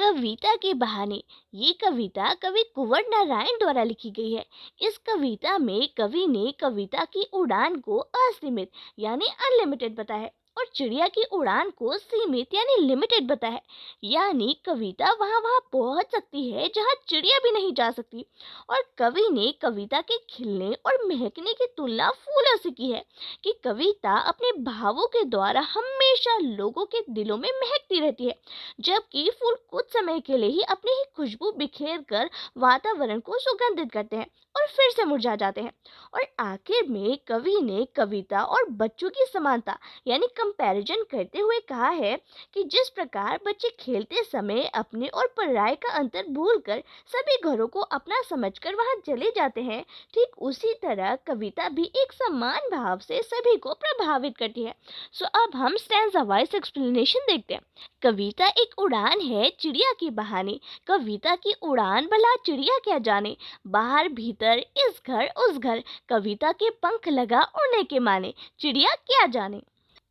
कविता के बहाने। ये कविता कवि कुंवर नारायण द्वारा लिखी गई है। इस कविता में कवि ने कविता की उड़ान को असीमित यानी अनलिमिटेड बताया है और चिड़िया की उड़ान को सीमित यानी लिमिटेड बताया है। यानी कविता वहां वहां पहुंच सकती है जहां चिड़िया भी नहीं जा सकती। और कवि ने कविता के खिलने और महकने की तुलना फूलों से की है कि कविता अपने भावों के द्वारा हमेशा लोगों के दिलों में महकती रहती है, जबकि फूल कुछ समय के लिए ही अपनी ही खुशबू बिखेर कर वातावरण को सुगंधित करते हैं और फिर से मुरझा जाते हैं। और आखिर में कवि ने कविता और बच्चों की समानता यानी कंपैरिजन करते हुए कहा है कि जिस प्रकार बच्चे खेलते समय अपने और पराये का अंतर भूलकर सभी घरों को अपना समझकर वहां चले जाते हैं, ठीक उसी तरह कविता भी एक समान भाव से सभी को प्रभावित करती है। सो अब हम स्टैंजा वाइज एक्सप्लेनेशन देखते हैं। कविता एक उड़ान है चिड़िया के बहाने। कविता की उड़ान भला चिड़िया क्या जाने, बाहर भीतर इस घर उस घर, कविता के पंख लगा उड़ने के माने, चिड़िया क्या जाने।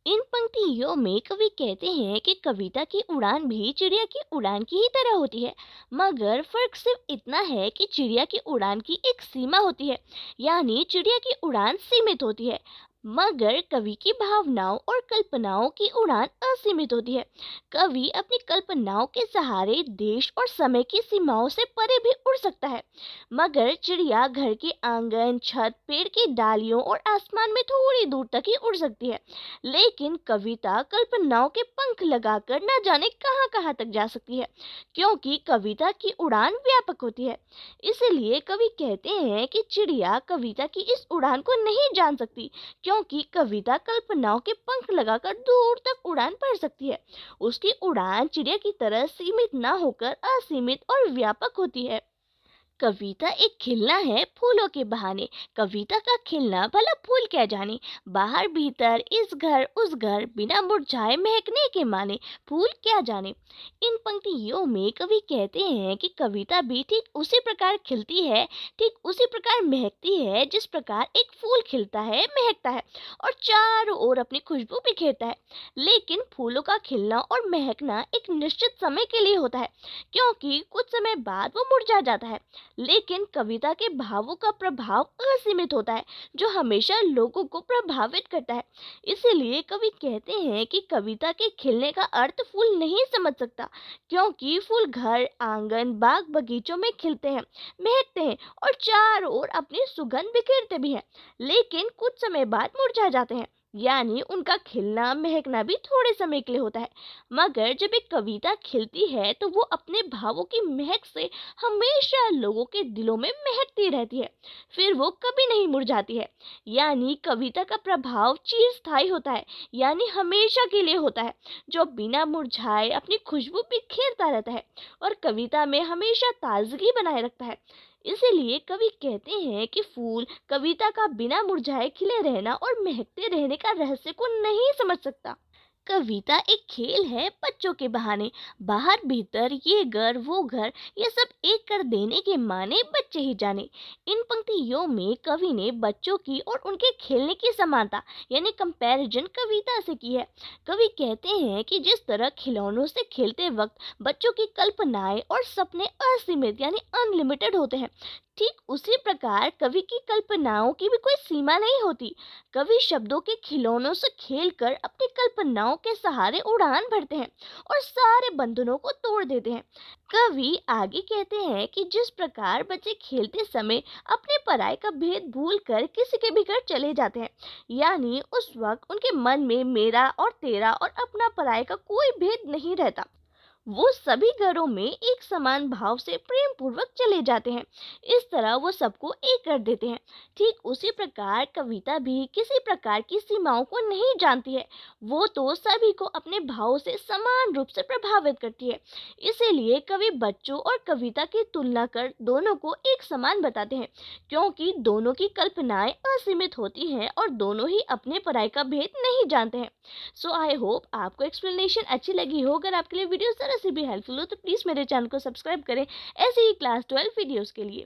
इन पंक्तियों में कवि कहते हैं कि कविता की उड़ान भी चिड़िया की उड़ान की ही तरह होती है, मगर फर्क सिर्फ इतना है कि चिड़िया की उड़ान की एक सीमा होती है, यानी चिड़िया की उड़ान सीमित होती है, मगर कवि की भावनाओं और कल्पनाओं की उड़ान असीमित होती है। कवि अपनी कल्पनाओं के सहारे देश और समय की सीमाओं से परे भी उड़ सकता है, मगर चिड़िया घर के आंगन, छत, पेड़ की डालियों और आसमान में थोड़ी दूर तक ही उड़ सकती है। लेकिन कविता कल्पनाओं के पंख लगाकर न जाने कहां कहां तक जा सकती है, क्योंकि कविता की उड़ान व्यापक होती है। इसीलिए कवि कहते हैं कि चिड़िया कविता की इस उड़ान को नहीं जान सकती, क्योंकि कविता कल्पनाओं के पंख लगाकर दूर तक उड़ान भर सकती है। उसकी उड़ान चिड़िया की तरह सीमित न होकर असीमित और व्यापक होती है। कविता एक खिलना है फूलों के बहाने। कविता का खिलना भला फूल क्या जाने, बाहर भीतर इस घर उस घर, बिना मुरझाए महकने के माने, फूल क्या जाने। इन पंक्तियों में कवि कहते हैं कि कविता भी ठीक उसी प्रकार खिलती है, ठीक उसी प्रकार महकती है जिस प्रकार एक फूल खिलता है, महकता है और चारों ओर अपनी खुशबू बिखेरता है। लेकिन फूलों का खिलना और महकना एक निश्चित समय के लिए होता है, क्योंकि कुछ समय बाद वो मुरझा जाता है। लेकिन कविता के भावों का प्रभाव असीमित होता है, जो हमेशा लोगों को प्रभावित करता है। इसीलिए कवि कहते हैं कि कविता के खिलने का अर्थ फूल नहीं समझ सकता, क्योंकि फूल घर, आंगन, बाग बगीचों में खिलते हैं, महकते हैं और चारों ओर अपनी सुगंध बिखेरते भी हैं, लेकिन कुछ समय बाद मुरझा जाते हैं। यानी उनका खिलना महकना भी थोड़े समय के लिए होता है, मगर जब एक कविता खिलती है तो वो अपने भावों की महक से हमेशा लोगों के दिलों में महकती रहती है, फिर वो कभी नहीं मुरझाती है। यानी कविता का प्रभाव चिरस्थायी होता है, यानी हमेशा के लिए होता है, जो बिना मुरझाए अपनी खुशबू बिखेरता रहता है और कविता में हमेशा ताजगी बनाए रखता है। इसीलिए कवि कहते हैं कि फूल कविता का बिना मुरझाए खिले रहना और महकते रहने का रहस्य को नहीं समझ सकता। कविता एक खेल है बच्चों के बहाने। बाहर भीतर ये घर वो घर, ये सब एक कर देने के माने बच्चे ही जाने। इन पंक्तियों में कवि ने बच्चों की और उनके खेलने की समानता यानी कंपैरिजन कविता से की है। कवि कहते हैं कि जिस तरह खिलौनों से खेलते वक्त बच्चों की कल्पनाएं और सपने असीमित यानी अनलिमिटेड होते हैं, ठीक उसी प्रकार कवि की कल्पनाओं की भी कोई सीमा नहीं होती। कवि शब्दों के खिलौनों से खेलकर अपनी कल्पनाओं के सहारे उड़ान भरते हैं और सारे बंधनों को तोड़ देते हैं। कवि आगे कहते हैं कि जिस प्रकार बच्चे खेलते समय अपने पराये का भेद भूलकर किसी के भी घर चले जाते हैं, यानी उस वक्त उनके मन में मेरा और तेरा और अपना पराये का कोई भेद नहीं रहता, वो सभी घरों में एक समान भाव से प्रेम पूर्वक चले जाते हैं। इस तरह वो सबको एक कर देते हैं। ठीक उसी प्रकार कविता भी किसी प्रकार की सीमाओं को नहीं जानती है, वो तो सभी को अपने भावों से समान रूप से प्रभावित करती है। इसीलिए कवि बच्चों और कविता की तुलना कर दोनों को एक समान बताते हैं, क्योंकि दोनों की कल्पनाएं असीमित होती हैं और दोनों ही अपने पराये का भेद नहीं जानते हैं। सो आई होप आपको एक्सप्लेनेशन अच्छी लगी हो। अगर आपके लिए वीडियो जरा सी भी हेल्पफुल हो तो प्लीज़ मेरे चैनल को सब्सक्राइब करें ऐसे ही क्लास 12 वीडियोस के लिए।